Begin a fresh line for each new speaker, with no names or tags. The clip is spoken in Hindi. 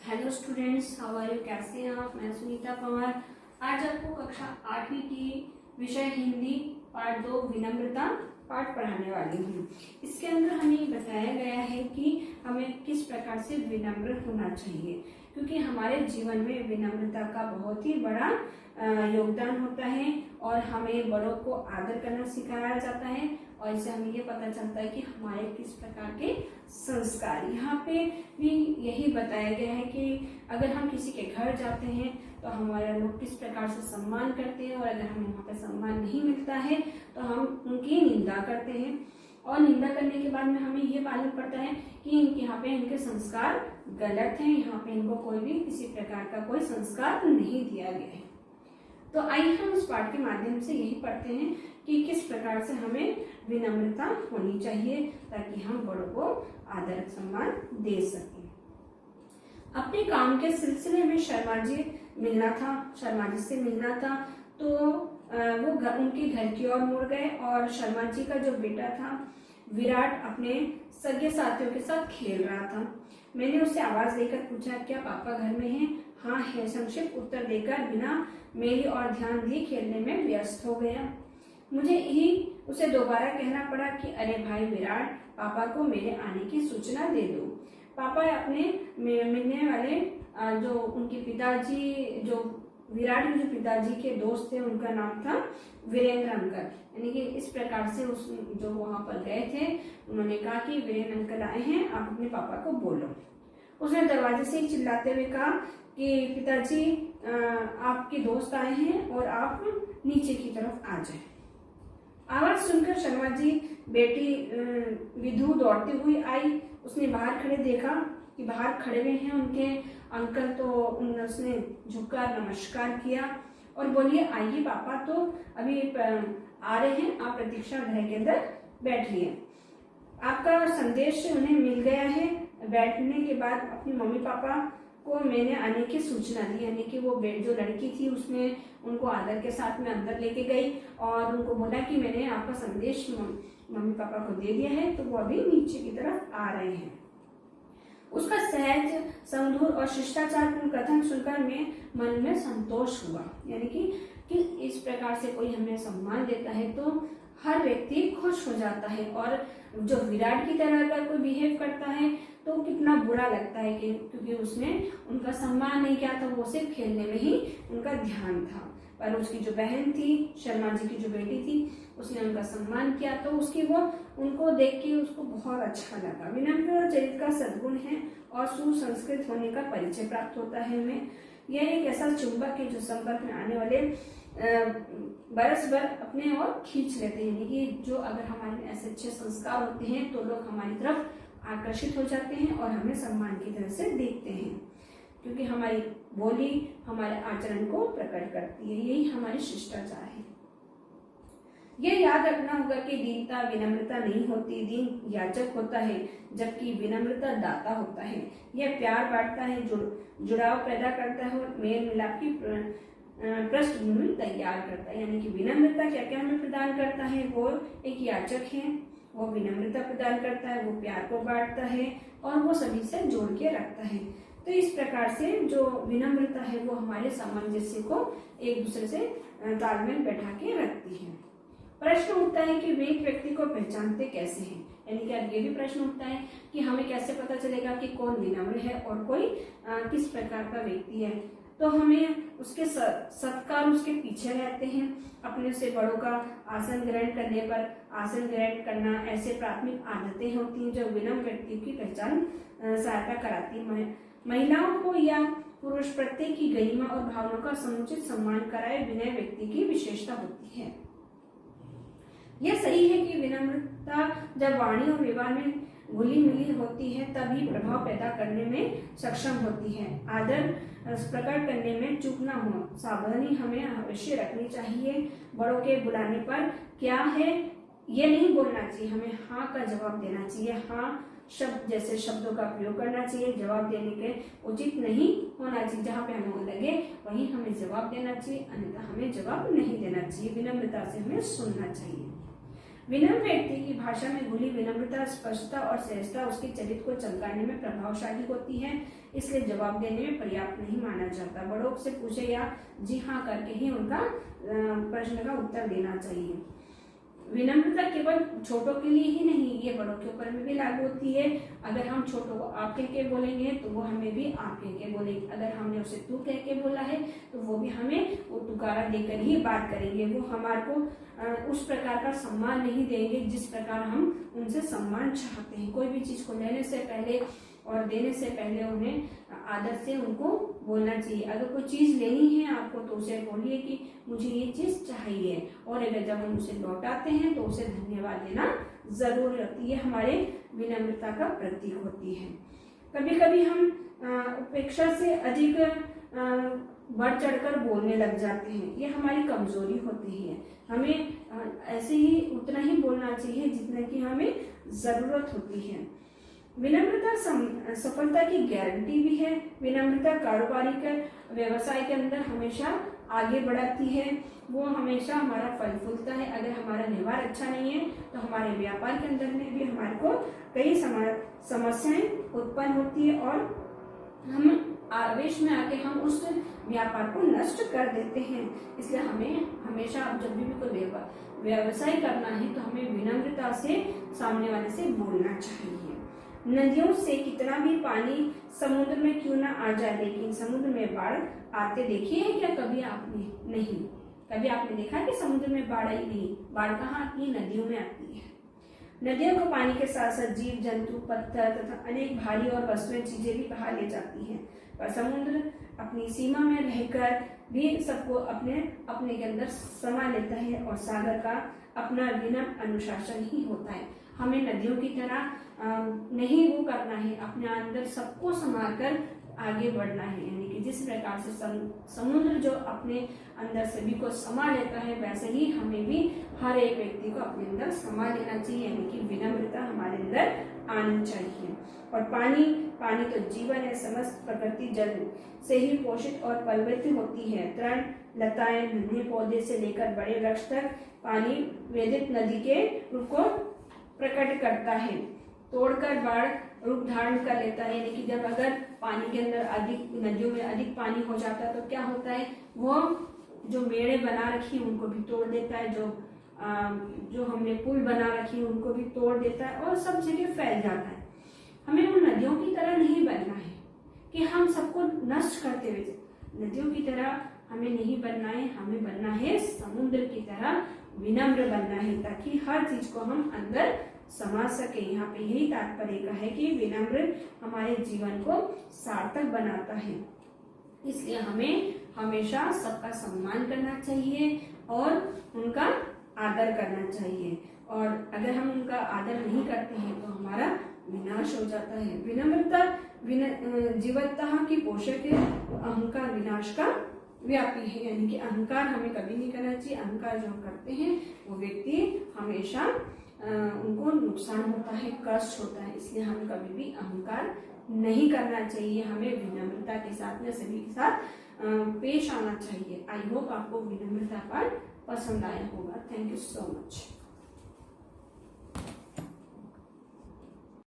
Hello students, how are you? कैसे हैं आप? मैं सुनीता पंवार आज आपको कक्षा 8वीं की विषय हिंदी पाठ 2 विनम्रता पाठ पढ़ाने वाली हूँ। इसके अंदर हमें बताया गया है कि हमें किस प्रकार से विनम्र होना चाहिए, क्योंकि हमारे जीवन में विनम्रता का बहुत ही बड़ा योगदान होता है और हमें बड़ों को आदर करना सिखाया जाता है और इससे हमें ये पता चलता है कि हमारे किस प्रकार के संस्कार। यहाँ पे भी यही बताया गया है कि अगर हम किसी के घर जाते हैं तो हमारे लोग किस प्रकार से सम्मान करते हैं और अगर हमें वहाँ पे सम्मान नहीं मिलता है तो हम उनकी निंदा करते हैं और निंदा करने के बाद में हमें ये मालूम पड़ता है कि यहाँ पे इनके संस्कार गलत हैं, यहाँ पे इनको कोई भी किसी प्रकार का कोई संस्कार नहीं दिया गया है। तो आइए हम इस पाठ के माध्यम से यही पढ़ते हैं कि किस प्रकार से हमें विनम्रता होनी चाहिए ताकि हम बड़ों को आदर सम्मान दे सकें। अपने काम के सिलसिले में शर्मा जी से मिलना था तो वो उनके घर की ओर मुड़ गए और शर्मा जी का जो बेटा था विराट अपने सगे साथियों के साथ खेल रहा था। मैंने उससे आवाज देकर पूछा, क्या पापा घर में हैं? हाँ है, संक्षिप्त उत्तर देकर बिना मेरी और ध्यान दिए खेलने में व्यस्त हो गया। मुझे ही उसे दोबारा कहना पड़ा कि अरे भाई विराट, पापा को मेरे आने की सूचना दे दो। पापा अपने मिलने वाले जो उनके पिताजी, जो विराट के जो पिताजी के दोस्त थे उनका नाम था वीरेंद्र अंकल, यानी कि इस प्रकार से उस जो वहां पर गए थे उन्होंने कहा कि वीरेंद्र अंकल आए हैं, आप अपने पापा को बोलो। उसने दरवाजे से ही चिल्लाते हुए कहा कि पिताजी आपके दोस्त आए हैं और आप नीचे की तरफ आ जाएं। आवाज सुनकर शर्मा जी बेटी विधु दौड़ती हुई आई। उसने बाहर खड़े देखा कि बाहर खड़े हुए हैं उनके अंकल, तो उसने झुककर नमस्कार किया और बोलिए, आइए पापा तो अभी आ रहे हैं, आप प्रतीक्षा गृह के अंदर बैठिए। आपका संदेश उन्हें मिल गया है। बैठने के बाद अपनी मम्मी पापा को मैंने आने की सूचना दी, यानी कि वो जो लड़की थी उसने उनको आदर के साथ में अंदर लेके गई और उनको बोला कि मैंने आपका संदेश मम्मी पापा को दे दिया है, तो वो अभी नीचे की तरफ आ रहे हैं। उसका सहज, समधुर और शिष्टाचारपूर्ण कथन सुनकर मैं मन में संतोष हुआ, यानी कि इस प्रकार से कोई हमें सम्मान देता है तो हर व्यक्ति खुश हो जाता है और जो विराट की तरह का कोई बिहेव करता है तो कितना बुरा लगता है कि क्योंकि उसने उनका सम्मान नहीं किया था, वो सिर्फ खेलने में ही उनका ध्यान था। पर उसकी जो बहन थी, शर्मा जी की जो बेटी थी, उसने उनका सम्मान किया तो उसकी वो उनको देख के उसको बहुत अच्छा लगा। विनम्र चरित्र का सद्गुण है और सुसंस्कृत होने का परिचय प्राप्त होता है हमें। यह एक ऐसा चुंबक है जो संपर्क में आने वाले बरस भर अपने और खींच लेते हैं, यानी कि जो अगर हमारे में ऐसे अच्छे संस्कार होते हैं तो लोग हमारी तरफ आकर्षित हो जाते हैं और हमें सम्मान की तरह से देखते हैं, क्योंकि हमारी बोली हमारे आचरण को प्रकट करती है। यही हमारी शिष्टाचार है। यह याद रखना होगा कि दीनता विनम्रता नहीं होती, दीन याचक होता है जबकि विनम्रता दाता होता है। यह प्यार बांटता है, जुड़ाव पैदा करता है और मेल मिलाप की पृष्ठभूमि तैयार करता है। यानी कि विनम्रता क्या क्या हमें प्रदान करता है? वो एक याचक है, वो विनम्रता प्रदान करता है, वो प्यार को बांटता है और वो सभी से जोड़ के रखता है। तो इस प्रकार से जो विनम्रता है वो हमारे सामंजस्य को एक दूसरे से तालमेल बैठा के रखती है। प्रश्न उठता है कि वे एक व्यक्ति को पहचानते कैसे हैं, यानी कि अब ये भी प्रश्न उठता है कि हमें कैसे पता चलेगा कि कौन विनम्र है और कोई किस प्रकार का व्यक्ति है। तो हमें उसके सत्कार उसके पीछे रहते हैं। अपने से बड़ों का आसन ग्रहण करने पर आसन ग्रहण करना, ऐसे प्राथमिक आदतें होती हैं जो विनम्र व्यक्ति की पहचान सहायता कराती है। महिलाओं को या पुरुष प्रत्येक की गरिमा और भावनाओं का समुचित सम्मान कराए विनय व्यक्ति की विशेषता होती है। यह सही है कि विनम्रता जब वाणी और व्यवहार में घुली मिली होती है तभी प्रभाव पैदा करने में सक्षम होती है। आदर प्रकट करने में चूक न हो, सावधानी हमें अवश्य रखनी चाहिए। बड़ों के बुलाने पर क्या है ये नहीं बोलना चाहिए, हमें हाँ का जवाब देना चाहिए। हाँ शब्द जैसे शब्दों का प्रयोग करना चाहिए। जवाब देने के उचित नहीं होना चाहिए, जहाँ पे हमें लगे वहीं हमें जवाब देना चाहिए, अन्यथा हमें जवाब नहीं देना चाहिए। विनम्रता से हमें सुनना चाहिए। विनम्र व्यक्ति की भाषा में घुली विनम्रता, स्पष्टता और सहजता उसके चरित्र को चमकाने में प्रभावशाली होती है, इसलिए जवाब देने में पर्याप्त नहीं माना जाता। बड़ों से पूछे या जी हाँ करके ही उनका प्रश्न का उत्तर देना चाहिए। विनम्रता केवल छोटों के लिए ही नहीं, ये बड़ों के ऊपर में भी लागू होती है। अगर हम छोटों को आप कह के बोलेंगे तो वो हमें भी आप कह के बोलेंगे। अगर हमने उसे तू कह के बोला है तो वो भी हमें वो तुकारा देकर ही बात करेंगे। वो हमारे को उस प्रकार का सम्मान नहीं देंगे जिस प्रकार हम उनसे सम्मान चाहते हैं। कोई भी चीज को लेने से पहले और देने से पहले उन्हें आदर से उनको बोलना चाहिए। अगर कोई चीज लेनी है आपको तो उसे बोलिए कि मुझे ये चीज चाहिए, और अगर जब हम उसे लौटाते हैं तो उसे धन्यवाद देना जरूरी होती है। हमारे विनम्रता का प्रतीक होती है। कभी कभी हम उपेक्षा से अधिक बढ़ चढ़कर बोलने लग जाते हैं, ये हमारी कमजोरी होती है। हमें ऐसे ही उतना ही बोलना चाहिए जितना कि हमें जरूरत होती है। विनम्रता सफलता की गारंटी भी है। विनम्रता कारोबारी का व्यवसाय के अंदर हमेशा आगे बढ़ाती है, वो हमेशा हमारा फल फूलता है। अगर हमारा व्यवहार अच्छा नहीं है तो हमारे व्यापार के अंदर में भी हमारे को कई समस्याएं उत्पन्न होती है और हम आवेश में आके हम उस व्यापार को नष्ट कर देते हैं। इसलिए हमें हमेशा जब भी कोई व्यवसाय करना है तो हमें विनम्रता से सामने वाले से बोलना चाहिए। नदियों से कितना भी पानी समुद्र में क्यों ना आ जाए, लेकिन समुद्र में बाढ़ आते देखी है क्या कभी आपने? नहीं। कभी आपने देखा कि समुद्र में बाढ़ आई? नहीं। बाढ़ कहाँ आती है? नदियों में आती है। नदियों को पानी के साथ साथ जीव जंतु, पत्थर तथा अनेक भारी और वस्तुएं चीजें भी बहा ले जाती हैं, पर समुद्र अपनी सीमा में रहकर भी सबको अपने अपने के अंदर समा लेता है और सागर का अपना विनम्र अनुशासन ही होता है। हमें नदियों की तरह नहीं वो करना है, अपने अंदर सबको संभाल कर आगे बढ़ना है। यानी कि जिस प्रकार से समुद्र जो अपने अंदर सभी को समा लेता है, वैसे ही हमें भी हर एक व्यक्ति को अपने अंदर समा लेना चाहिए। यानी कि विनम्रता हमारे अंदर आनी चाहिए। और पानी तो जीवन है। समस्त प्रकृति जल से ही पोषित और पलवित होती है। तृण लताएं, नन्हे पौधे से लेकर बड़े वृक्ष तक पानी वेदित नदी के रूप को प्रकट करता है। तोड़कर बाढ़ रूप धारण कर लेता है। यानी कि जब अगर पानी के अंदर अधिक नदियों में अधिक पानी हो जाता है तो क्या होता है, वो जो मेड़े बना रखी उनको भी तोड़ देता है, जो हमने पुल बना रखी उनको भी तोड़ देता है और सब जगह फैल जाता है। हमें उन नदियों की तरह नहीं बनना है कि हम सबको नष्ट करते हुए। नदियों की तरह हमें नहीं बनना है, हमें बनना है समुद्र की तरह विनम्र बनना है, ताकि हर चीज को हम अंदर समा सके। यहाँ पे यही तात्पर्य का है कि विनम्र हमारे जीवन को सार्थक बनाता है। इसलिए हमें हमेशा सबका सम्मान करना चाहिए और उनका आदर करना चाहिए। और अगर हम उनका आदर नहीं करते हैं तो हमारा विनाश हो जाता है। विनम्रता जीवत्ता की पोषक है, अहंकार विनाश का व्यापी है। यानी कि अहंकार हमें कभी नहीं करना चाहिए। अहंकार जो हम करते हैं वो व्यक्ति हमेशा उनको नुकसान होता है, कष्ट होता है। इसलिए हमें कभी भी अहंकार नहीं करना चाहिए। हमें विनम्रता के साथ में सभी के साथ पेश आना चाहिए। आई होप आपको विनम्रता पाठ पसंद आया होगा। Thank you so much.